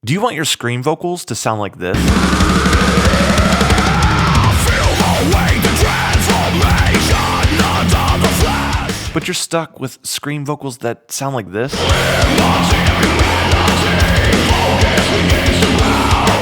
Do you want your scream vocals to sound like this? But you're stuck with scream vocals that sound like this?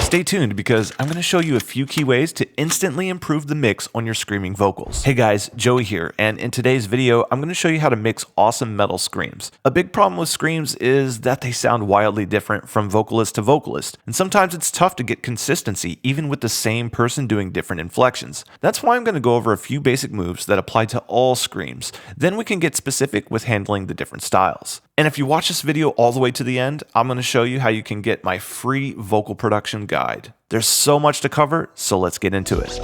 Stay tuned because I'm going to show you a few key ways to instantly improve the mix on your screaming vocals. Hey guys, Joey here, and in today's video, I'm going to show you how to mix awesome metal screams. A big problem with screams is that they sound wildly different from vocalist to vocalist, and sometimes it's tough to get consistency even with the same person doing different inflections. That's why I'm going to go over a few basic moves that apply to all screams. Then we can get specific with handling the different styles. And if you watch this video all the way to the end, I'm going to show you how you can get my free vocal production guide. There's so much to cover, so let's get into it.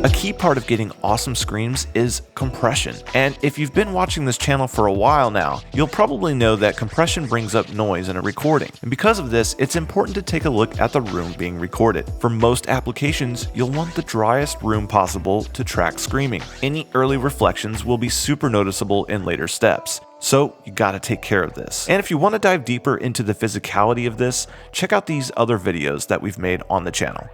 A key part of getting awesome screams is compression. And if you've been watching this channel for a while now, you'll probably know that compression brings up noise in a recording. And because of this, it's important to take a look at the room being recorded. For most applications, you'll want the driest room possible to track screaming. Any early reflections will be super noticeable in later steps. So you gotta take care of this. And if you want to dive deeper into the physicality of this, check out these other videos that we've made on the channel.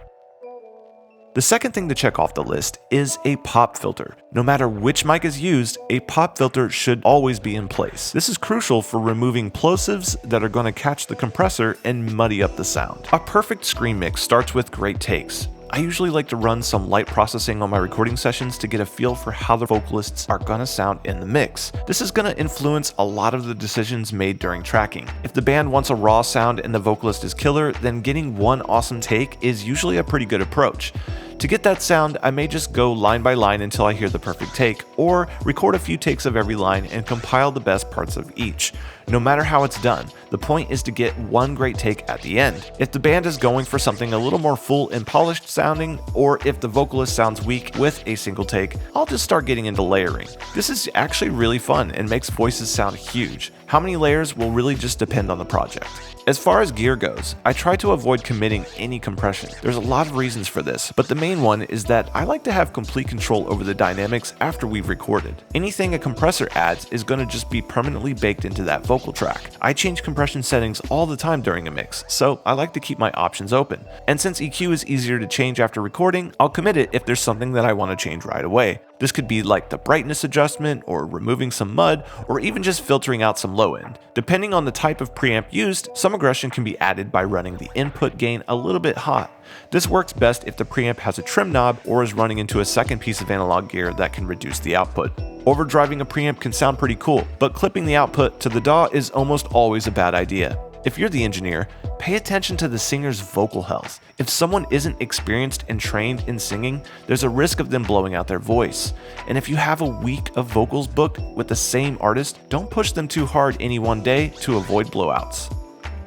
The second thing to check off the list is a pop filter. No matter which mic is used, a pop filter should always be in place. This is crucial for removing plosives that are going to catch the compressor and muddy up the sound. A perfect scream mix starts with great takes. I usually like to run some light processing on my recording sessions to get a feel for how the vocalists are gonna sound in the mix. This is gonna influence a lot of the decisions made during tracking. If the band wants a raw sound and the vocalist is killer, then getting one awesome take is usually a pretty good approach. To get that sound, I may just go line by line until I hear the perfect take, or record a few takes of every line and compile the best parts of each. No matter how it's done, the point is to get one great take at the end. If the band is going for something a little more full and polished sounding, or if the vocalist sounds weak with a single take, I'll just start getting into layering. This is actually really fun and makes voices sound huge. How many layers will really just depend on the project. As far as gear goes, I try to avoid committing any compression. There's a lot of reasons for this, but the main one is that I like to have complete control over the dynamics after we've recorded. Anything a compressor adds is going to just be permanently baked into that vocal track. I change compression settings all the time during a mix, so I like to keep my options open. And since EQ is easier to change after recording, I'll commit it if there's something that I want to change right away. This could be like the brightness adjustment, or removing some mud, or even just filtering out some low end. Depending on the type of preamp used, some aggression can be added by running the input gain a little bit hot. This works best if the preamp has a trim knob or is running into a second piece of analog gear that can reduce the output. Overdriving a preamp can sound pretty cool, but clipping the output to the DAW is almost always a bad idea. If you're the engineer, pay attention to the singer's vocal health. If someone isn't experienced and trained in singing, there's a risk of them blowing out their voice. And if you have a week of vocals booked with the same artist, don't push them too hard any one day to avoid blowouts.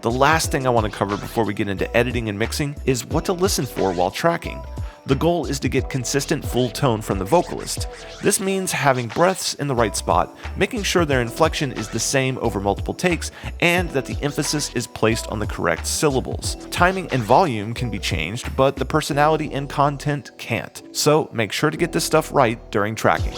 The last thing I want to cover before we get into editing and mixing is what to listen for while tracking. The goal is to get consistent full tone from the vocalist. This means having breaths in the right spot, making sure their inflection is the same over multiple takes, and that the emphasis is placed on the correct syllables. Timing and volume can be changed, but the personality and content can't. So make sure to get this stuff right during tracking.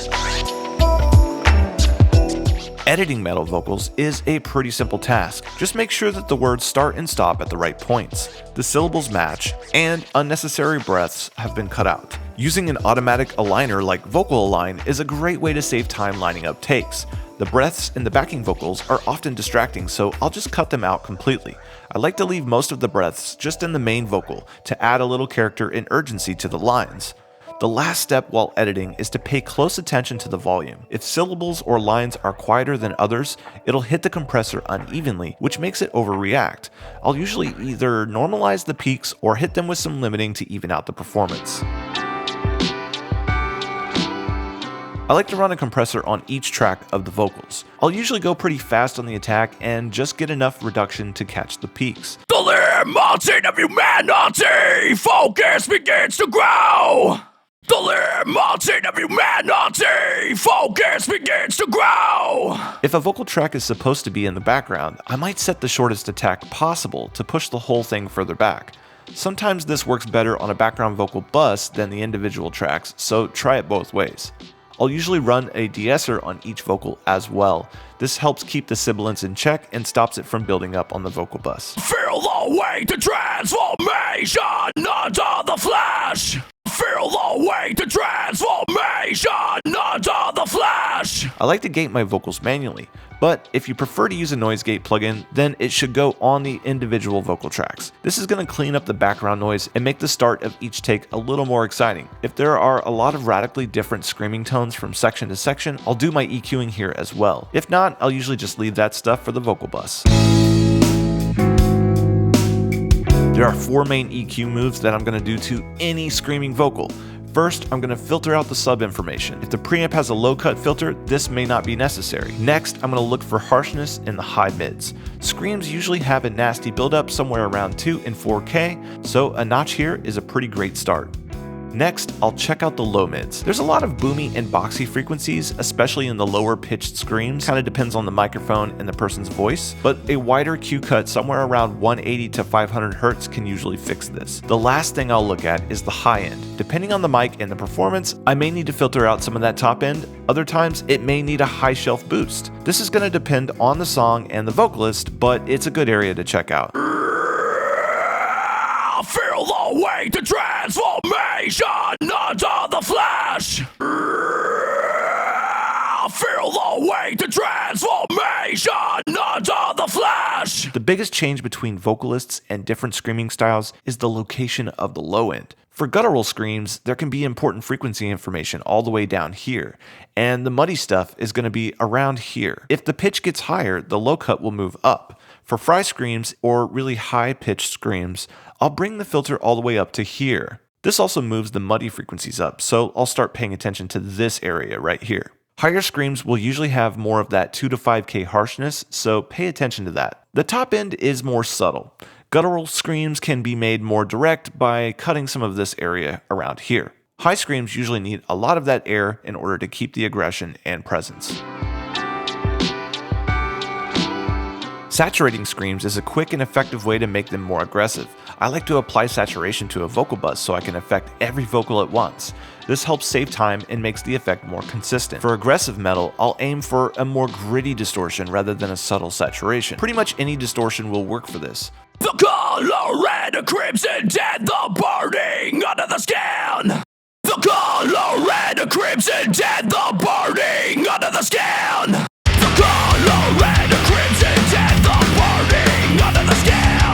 Editing metal vocals is a pretty simple task. Just make sure that the words start and stop at the right points, the syllables match, and unnecessary breaths have been cut out. Using an automatic aligner like Vocal Align is a great way to save time lining up takes. The breaths in the backing vocals are often distracting, so I'll just cut them out completely. I like to leave most of the breaths just in the main vocal to add a little character and urgency to the lines. The last step while editing is to pay close attention to the volume. If syllables or lines are quieter than others, it'll hit the compressor unevenly, which makes it overreact. I'll usually either normalize the peaks or hit them with some limiting to even out the performance. I like to run a compressor on each track of the vocals. I'll usually go pretty fast on the attack and just get enough reduction to catch the peaks. The limit of humanity, focus begins to grow! The limit of humanity, focus begins to grow! If a vocal track is supposed to be in the background, I might set the shortest attack possible to push the whole thing further back. Sometimes this works better on a background vocal bus than the individual tracks, so try it both ways. I'll usually run a de-esser on each vocal as well. This helps keep the sibilance in check and stops it from building up on the vocal bus. Feel the weight to transformation under the flesh. Feel the weight to transformation under the flesh. I like to gate my vocals manually, but if you prefer to use a noise gate plugin, then it should go on the individual vocal tracks. This is going to clean up the background noise and make the start of each take a little more exciting. If there are a lot of radically different screaming tones from section to section, I'll do my EQing here as well. If not, I'll usually just leave that stuff for the vocal bus. There are 4 main EQ moves that I'm going to do to any screaming vocal. First, I'm going to filter out the sub information. If the preamp has a low cut filter, this may not be necessary. Next, I'm going to look for harshness in the high mids. Screams usually have a nasty buildup somewhere around 2 and 4K, so a notch here is a pretty great start. Next, I'll check out the low mids. There's a lot of boomy and boxy frequencies, especially in the lower pitched screams. Kind of depends on the microphone and the person's voice, but a wider Q cut somewhere around 180 to 500 Hz can usually fix this. The last thing I'll look at is the high end. Depending on the mic and the performance, I may need to filter out some of that top end. Other times, it may need a high shelf boost. This is going to depend on the song and the vocalist, but it's a good area to check out. Feel the weight to transformation under the flesh. Feel the weight to transformation under the flesh. The biggest change between vocalists and different screaming styles is the location of the low end. For guttural screams, there can be important frequency information all the way down here, and the muddy stuff is going to be around here. If the pitch gets higher, the low cut will move up. For fry screams or really high-pitched screams, I'll bring the filter all the way up to here. This also moves the muddy frequencies up, so I'll start paying attention to this area right here. Higher screams will usually have more of that 2 to 5K harshness, so pay attention to that. The top end is more subtle. Guttural screams can be made more direct by cutting some of this area around here. High screams usually need a lot of that air in order to keep the aggression and presence. Saturating screams is a quick and effective way to make them more aggressive. I like to apply saturation to a vocal bus so I can affect every vocal at once. This helps save time and makes the effect more consistent. For aggressive metal, I'll aim for a more gritty distortion rather than a subtle saturation. Pretty much any distortion will work for this. The color red, crimson, dead, the burning under the skin. The color red, crimson, dead, the burning under the skin. The color red, crimson, dead, the burning under the skin.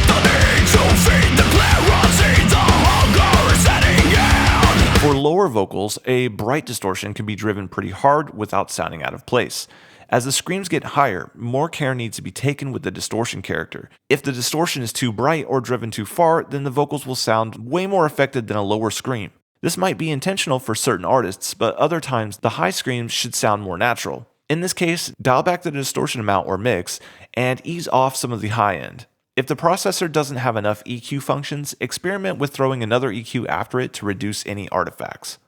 The need to feed the clarity, the hunger is setting in. For lower vocals, a bright distortion can be driven pretty hard without sounding out of place. As the screams get higher, more care needs to be taken with the distortion character. If the distortion is too bright or driven too far, then the vocals will sound way more affected than a lower scream. This might be intentional for certain artists, but other times the high screams should sound more natural. In this case, dial back the distortion amount or mix, and ease off some of the high end. If the processor doesn't have enough EQ functions, experiment with throwing another EQ after it to reduce any artifacts.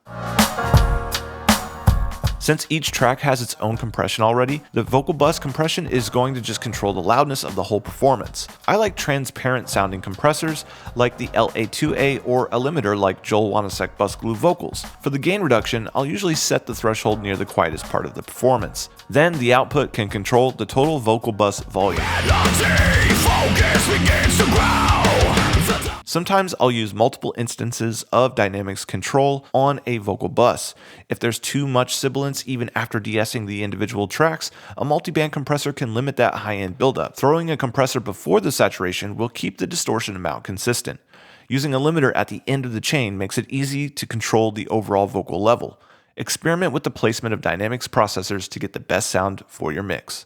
Since each track has its own compression already, the vocal bus compression is going to just control the loudness of the whole performance. I like transparent sounding compressors like the LA2A or a limiter like Joel Wanasek Bus Glue vocals. For the gain reduction, I'll usually set the threshold near the quietest part of the performance. Then the output can control the total vocal bus volume. Sometimes I'll use multiple instances of dynamics control on a vocal bus. If there's too much sibilance even after de-essing the individual tracks, a multiband compressor can limit that high-end buildup. Throwing a compressor before the saturation will keep the distortion amount consistent. Using a limiter at the end of the chain makes it easy to control the overall vocal level. Experiment with the placement of dynamics processors to get the best sound for your mix.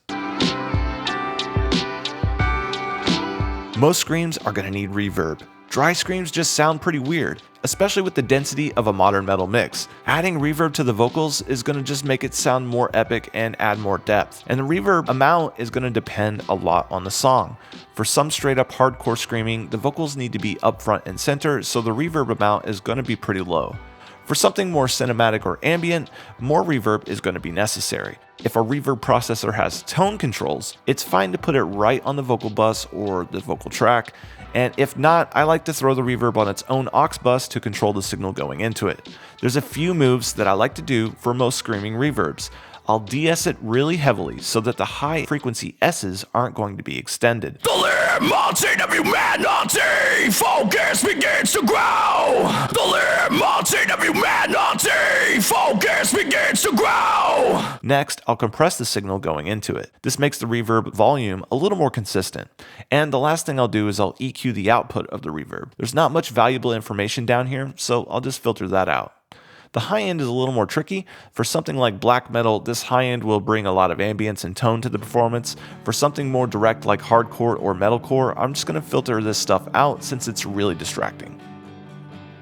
Most screams are going to need reverb. Dry screams just sound pretty weird, especially with the density of a modern metal mix. Adding reverb to the vocals is going to just make it sound more epic and add more depth. And the reverb amount is going to depend a lot on the song. For some straight up hardcore screaming, the vocals need to be up front and center, so the reverb amount is going to be pretty low. For something more cinematic or ambient, more reverb is going to be necessary. If a reverb processor has tone controls, it's fine to put it right on the vocal bus or the vocal track, and if not, I like to throw the reverb on its own aux bus to control the signal going into it. There's a few moves that I like to do for most screaming reverbs. I'll de-ess it really heavily so that the high frequency S's aren't going to be extended. The limits of humanity, focus begins to grow. The limits of humanity, focus begins to grow. Next, I'll compress the signal going into it. This makes the reverb volume a little more consistent. And the last thing I'll do is I'll EQ the output of the reverb. There's not much valuable information down here, so I'll just filter that out. The high end is a little more tricky. For something like black metal, this high end will bring a lot of ambience and tone to the performance. For something more direct like hardcore or metalcore, I'm just going to filter this stuff out since it's really distracting.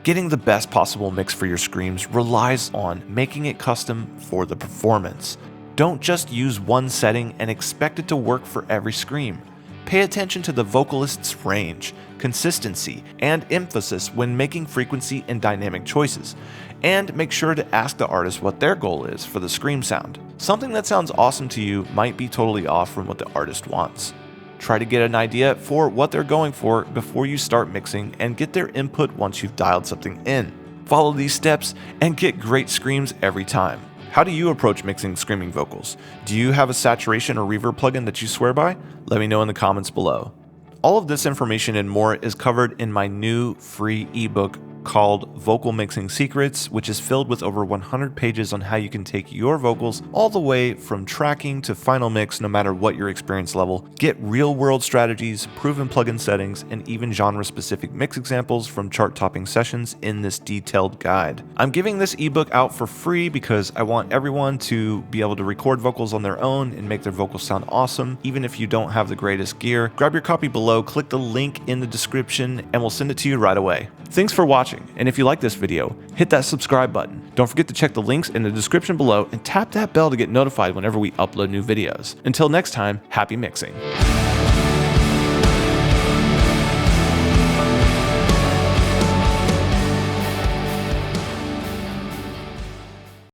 Getting the best possible mix for your screams relies on making it custom for the performance. Don't just use one setting and expect it to work for every scream. Pay attention to the vocalist's range, consistency, and emphasis when making frequency and dynamic choices, and make sure to ask the artist what their goal is for the scream sound. Something that sounds awesome to you might be totally off from what the artist wants. Try to get an idea for what they're going for before you start mixing and get their input once you've dialed something in. Follow these steps and get great screams every time. How do you approach mixing screaming vocals? Do you have a saturation or reverb plugin that you swear by? Let me know in the comments below. All of this information and more is covered in my new free ebook called Vocal Mixing Secrets, which is filled with over 100 pages on how you can take your vocals all the way from tracking to final mix no matter what your experience level. Get real-world strategies, proven plugin settings, and even genre-specific mix examples from chart-topping sessions in this detailed guide. I'm giving this ebook out for free because I want everyone to be able to record vocals on their own and make their vocals sound awesome, even if you don't have the greatest gear. Grab your copy below, click the link in the description, and we'll send it to you right away. Thanks for watching, and if you like this video, hit that subscribe button. Don't forget to check the links in the description below and tap that bell to get notified whenever we upload new videos. Until next time, happy mixing.